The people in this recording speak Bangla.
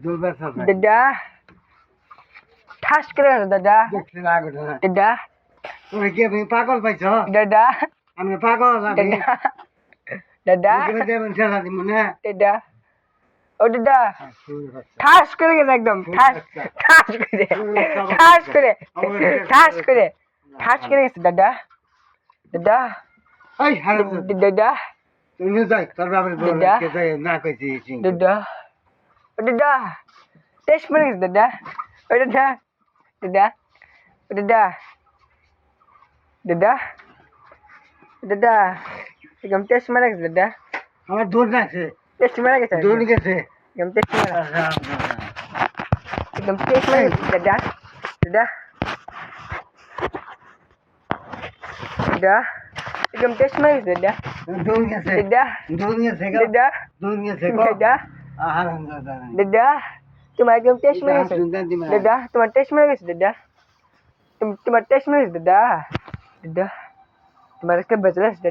দুলবার সাথে দাদা ঠাস করে গেছে দাদা দেখছি না ঘটনা দাদা তুমি কি আমি পাগল পাইছ দাদা আমি পাগল আমি দাদা দাদা মুখে দেবেন ঠেলা দিব না দাদা ও দাদা ঠাস করে গেছে একদম ঠাস ঠাস করে ঠাস করে ঠাস করে ঠাস করে গেছে দাদা দাদা এই হারাম দাদা তুমি যাই তোর বাবার বল দাদা। কে যাই না কইছি চিং দাদা ও দাদা টেস্ট মেরে গেছে দাদা ও দাদা দাদা ও দাদা দাদা দাদা একদম টেস্ট মেরে গেছে দাদা আমার দূর আছে টেস্ট মেরে গেছে দূর গেছে একদম টেস্ট মেরে একদম টেস্ট মেরে গেছে দাদা দাদা দাদা একদম টেস্ট মেরে গেছে দাদা দূর গেছে দাদা দূর গেছে দাদা দূর গেছে দাদা হারাম দাদা দাদা তোমার একদম টেস্ট মেরে গেছে দাদা তোমার টেস্ট মেরে গেছে দাদা তোমার টেস্ট মেরে গেছে দাদা দাদা তোমার একটা বেঁচে